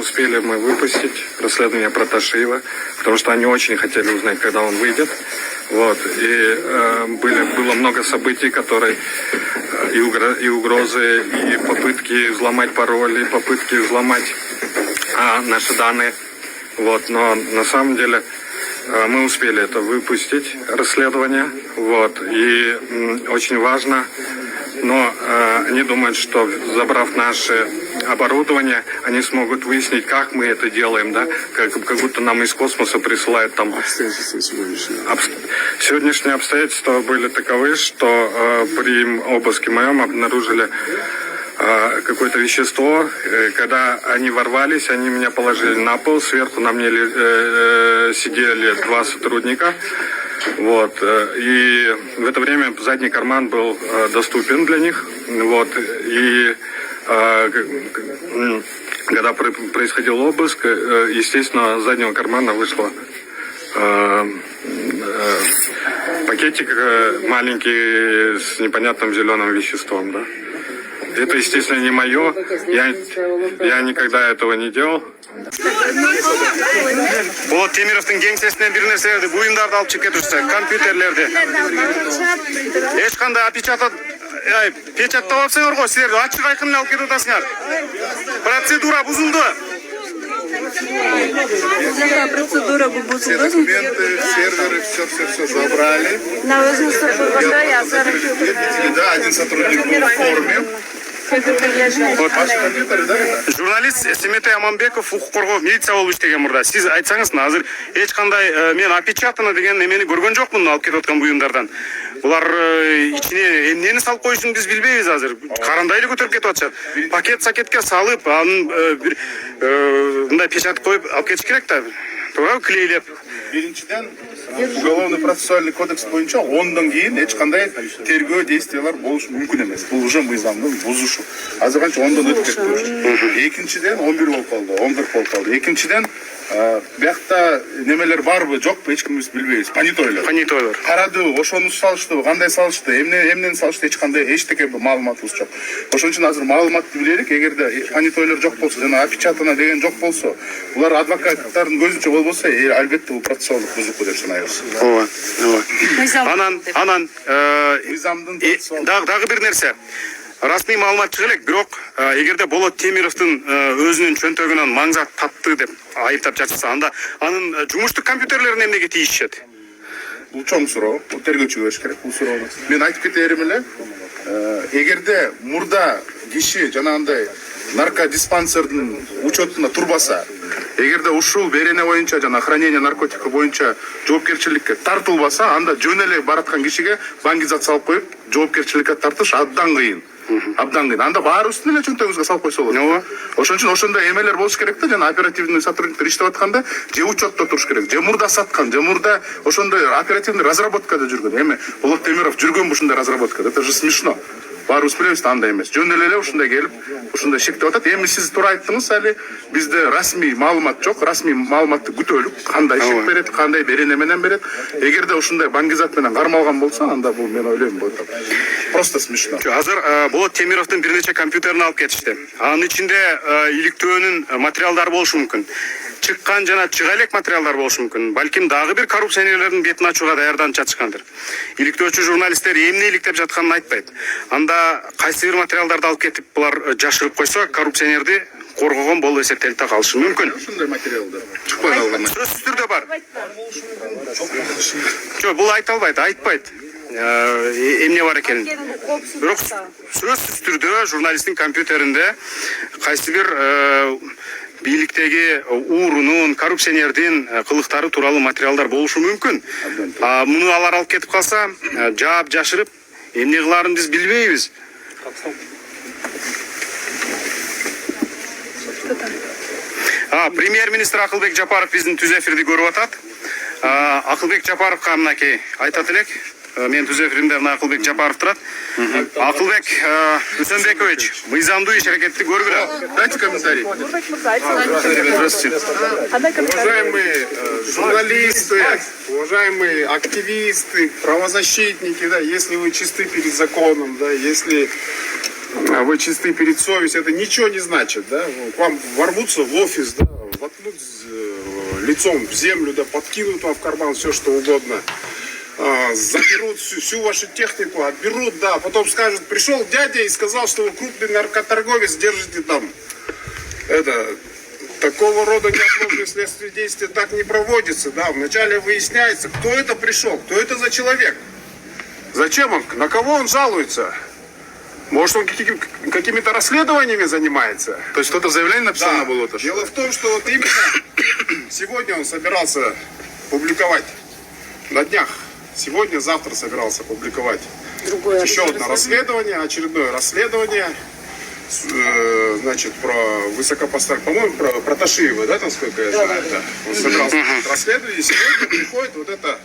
успели мы выпустить расследование про Ташиева, потому что они очень хотели узнать, когда он выйдет. Вот. И было много событий, которые и угрозы, и попытки взломать пароли, попытки взломать наши данные. Вот. Но на самом деле мы успели это выпустить, расследование. Вот. И очень важно, но они думают, что забрав наше оборудование, они смогут выяснить, как мы это делаем, да, как будто нам из космоса присылают там. Сегодняшние обстоятельства были таковы, что при обыске моем обнаружили какое-то вещество. Когда они ворвались, они меня положили на пол, сверху на мне сидели 2 сотрудника. Вот. И в это время задний карман был доступен для них. Вот. И когда происходил обыск, естественно, с заднего кармана вышло пакетик маленький с непонятным зеленым веществом, да. Это, естественно, не мое. Я никогда этого не делал. Болот Темировдун кеңсесинен бир нерселерди, буюмдарды алып чыгып кетишти, компьютерлерди. Эч кандай печаттап алсаңар го, силер ачык айкын эле алып кетип атасыңар. Процедура бузулду. Процедура бузулду. Все документы, серверы, все забрали. Да, один сотрудник был в форме. Журналист Семетей Аманбеков укук коргоо милиция болуп иштеген мурда. Сиз айтсаңыз, азыр эч кандай мен опечатано деген эмени көргөн жокмун алып кетип аткан буюмдардан. Булар ичине эмнени салып коюшун биз билбейбиз азыр. Карандай эле көтөрүп кетип атышат. Пакет-сакетке салып, анын бир мындай печат коюп алып кетиш керек да. Туурабы, клейлеп. Биринчиден, уголовный процессуальный кодекс боюнча 10дон кийин эч кандай тергөө действиялар болушу мүмкүн эмес. Бул уже мыйзамдын бузушу. Азыр канча 10дон өтүп кетти. Экинчиден 11 болуп калды, 11 болуп калды. Экинчиден биякта немелер барбы, жокпу, эч кимибиз билбейбиз. Понятойлор. Карадыбы, ошону салыштыбы, кандай салышты, эмнени салышты, эч кандай эчтеке маалыматыбыз жок. Ошон үчүн азыр маалыматты билелик. Эгерде понятойлор жок болсо, жана опечатано деген жок болсо, булар адвокаттардын көзүнчө болбосо, албетте бул процессуалдык бузуку деп санайбыз. Ооба. Анан мыйзамдын дагы бир нерсе. Расмий маалымат чыга элек, бирок эгерде Болот Темировдун өзүнүн чөнтөгүнөн маңзат тапты деп айыптап жатышса, анда анын жумуштук компьютерлерин эмнеге тийишет? Бул чоң суроо, тергөөчүгө бериш керек бул суроону. Мен айтып кетерим эле, эгерде мурда киши жанагындай наркодиспансердин учетуна турбаса, эгерде ушул берене боюнча жана хранение наркотика боюнча жоопкерчиликке тартылбаса, анда жөн эле бараткан кишиге баңгизат салып коюп, жоопкерчиликке тартыш абдан кыйын. Анда баарыбыздын эле чөнтөгүбүзгө салып койсо болот. Ошон үчүн ошондой эмелер болуш керек да, жана оперативный сотрудниктер иштеп атканда же учетто туруш керек, же мурда саткан, же мурда ошондой оперативный разработкада жүргөн. Эми Болот Темиров жүргөнбү ушундай разработкада? Это же смешно. Баарыбыз билебиз да, андай эмес. Жөн эле ушундай келип, ушундай шектеп атат. Эми сиз туура айттыңыз, али бизде расмий маалымат жок. Расмий маалыматты күтөлүк, кандай шек берет, кандай берене менен берет. Эгерде ушундай баңгизат менен кармалган болсо, анда бул мен ойлойм просто смешно. Азыр Болот Темировдун бир нече компьютерин алып кетишти. Анын ичинде иликтөөнүн материалдары болушу мүмкүн. Чыккан жана чыга элек материалдар болушу мүмкүн. Балким дагы бир коррупционерлердин бетин ачууга даярданып жатышкандыр. Иликтөөчү журналисттер эмне иликтеп жатканын айтпайт. Анда кайсы бир материалдарды алып кетип булар жашырып койсо, коррупционерди коргогон болуп эсептелип так калышы мүмкүн. Ушундай материалдар чыкпай калган. Сөзсүз түрдө бар. Жок, бул айта албайт, айтпайт. Эмне бар экенин. Бирок сөзсүз түрдө журналисттин компьютеринде кайсы бир бийликтеги уурунун, коррупционердин кылыктары тууралуу материалдар болушу мүмкүн. Муну алар алып кетип калса, жаап жашырып, эмне кыларын биз билбейбиз. Премьер-министр Акылбек Жапаров биздин түз эфирди көрүп атат. Акылбек Жапаровга мынакей айтат элек. Мен түз эфиримде Акылбек Жапаров турат. Акылбек Усенбекович, мыйзамдуу иш аракетти көргүлө. Дайте комментарий. Здравствуйте. Уважаемые журналисты, уважаемые активисты, правозащитники, да, если вы чисты перед законом, да, если вы чисты перед совестью, это ничего не значит, да? К вам ворвутся в офис, да, воткнут лицом в землю, да, подкинут вам в карман все, что угодно. Заберут всю вашу технику, отберут, да, потом скажут, пришел дядя и сказал, что вы крупный наркоторговец, держите там. Такого рода неотложные следственные действия так не проводятся, да. Вначале выясняется, кто это пришел, кто это за человек. Зачем он, на кого он жалуется? Может, он какими-то расследованиями занимается? То есть кто-то заявление написал на болото? Дело в том, что вот именно сегодня он собирался публиковать на днях. Сегодня-завтра собирался публиковать еще одно расследование, очередное расследование, значит, про высокопоставленного, по-моему, про Ташиева, да, насколько я знаю, да. Он собирался расследовать, и сегодня приходит вот это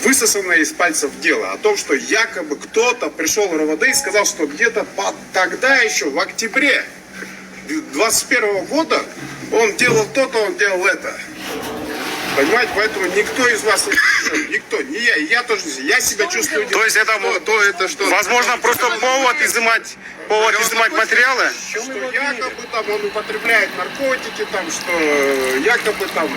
высосанное из пальцев дело о том, что якобы кто-то пришел в РОВД и сказал, что где-то тогда еще, в октябре 2021 года, он делал то-то, он делал это. Понимаете, поэтому никто из вас, никто, не я, и я тоже, я себя чувствую... То есть это, возможно, просто повод изымать материалы? Что якобы там он употребляет наркотики, там, что якобы там...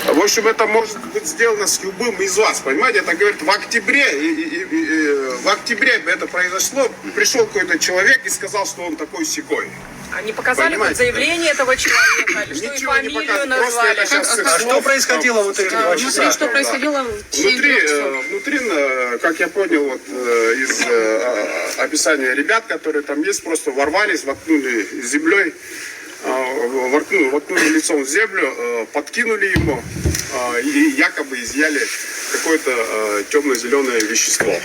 В общем, это может быть сделано с любым из вас, понимаете? Это, говорит, в октябре это произошло, пришел какой-то человек и сказал, что он такой-сякой. Они показали вот заявление этого человека, или что и Ничего не фамилию показывают, просто назвали. это сейчас А что происходило вот эти 2 часа? Внутри что происходило в течение 3 часов? Внутри, как я понял, вот из описания ребят, которые там есть, просто ворвались, воткнули землей, воткнули лицом в землю, подкинули ему и якобы изъяли какое-то темно-зеленое вещество.